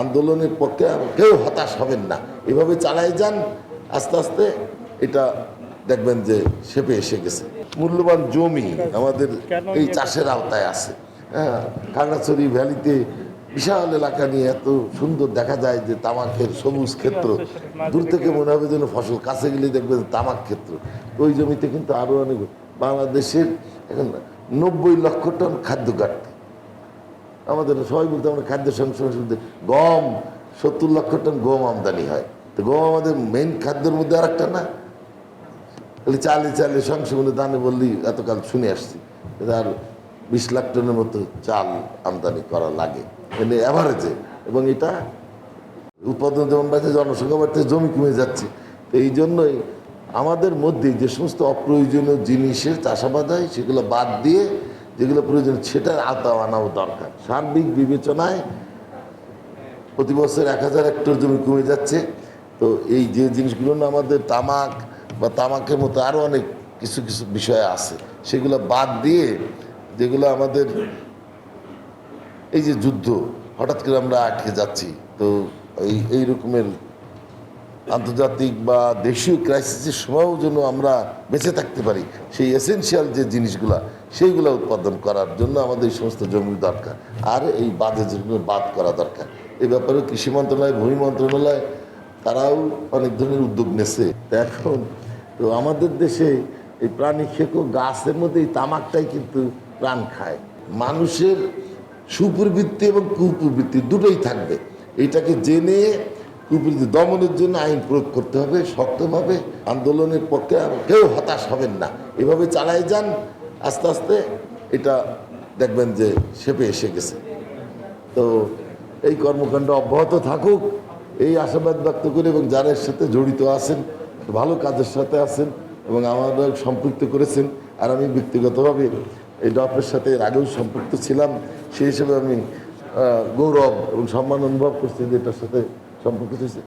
আন্দোলনের পক্ষে কেউ হতাশ হবেন না, এভাবে চালাই যান, আস্তে আস্তে এটা দেখবেন যে শেপে এসে গেছে। মূল্যবান জমি আমাদের এই চাষের আওতায় আছে। হ্যাঁ, খাগড়াছড়ি ভ্যালিতে বিশাল এলাকা নিয়ে এত সুন্দর দেখা যায় যে তামাকের সবুজ ক্ষেত্র, দূর থেকে মনে হবে যেন ফসল, কাছে গেলে দেখবেন তামাক ক্ষেত্র। ওই জমিতে কিন্তু আরও অনেক, বাংলাদেশের এখন 90 লক্ষ টন খাদ্য ঘাটতি। আমাদের সবাই বলতে আমরা খাদ্য সংসদে গম 70 লক্ষ টন গম আমদানি হয়, তো গম আমাদের মেইন খাদ্যের মধ্যে আর একটা না। চালে চালে সংশোধনে দানে বললেই এতকাল শুনে আসছি, আর 20 লাখ টনের মতো চাল আমদানি করা লাগে মানে অ্যাভারেজে। এবং এটা উৎপাদন যেমন বাড়ছে, জনসংখ্যা বাড়ছে, জমি কমে যাচ্ছে। তো এই জন্যই আমাদের মধ্যে যে সমস্ত অপ্রয়োজনীয় জিনিসের চাষাবাদ হয় সেগুলো বাদ দিয়ে যেগুলো প্রয়োজন সেটার আওতা আনাও দরকার। সার্বিক বিবেচনায় প্রতি বছর 1000 হেক্টর জমি কমে যাচ্ছে। তো এই যে জিনিসগুলো না, আমাদের তামাক বা তামাকের মতো আরও অনেক কিছু কিছু বিষয় আছে, সেগুলো বাদ দিয়ে যেগুলো আমাদের এই যে যুদ্ধ, হঠাৎ করে আমরা আটকে যাচ্ছি, তো এই রকমের আন্তর্জাতিক বা দেশীয় ক্রাইসিসের সময়ও যেন আমরা বেঁচে থাকতে পারি, সেই এসেনশিয়াল যে জিনিসগুলো সেইগুলো উৎপাদন করার জন্য আমাদের এই সমস্ত জমি দরকার। আর এই বাজে যেগুলো বাদ করা দরকার, এই ব্যাপারে কৃষি মন্ত্রণালয়, ভূমি মন্ত্রণালয় তারাও অনেক ধরনের উদ্যোগ নেছে। এখন তো আমাদের দেশে এই প্রাণী খেকো গাছের মধ্যে এই তামাকটাই কিন্তু প্রাণ খায়। মানুষের সুপ্রবৃত্তি এবং কুপ্রবৃত্তি দুটোই থাকবে, এটাকে জেনে কুপ্রবৃত্তি দমনের জন্য আইন প্রয়োগ করতে হবে শক্তভাবে। আন্দোলনের পক্ষে কেউ হতাশ হবেন না, এভাবে চালাই যান, আস্তে আস্তে এটা দেখবেন যে শেপে এসে গেছে। তো এই কর্মকাণ্ড অব্যাহত থাকুক এই আশাবাদ ব্যক্ত করে, এবং যারা এর সাথে জড়িত আছেন, ভালো কাজের সাথে আছেন এবং আমাদের সম্পৃক্ত করেছেন, আর আমি ব্যক্তিগতভাবে এই ডপের সাথে এর আগেও সম্পৃক্ত ছিলাম, সেই হিসেবে আমি গৌরব এবং সম্মান অনুভব করছি যে এটার সাথে সম্পর্কিত হয়েছে।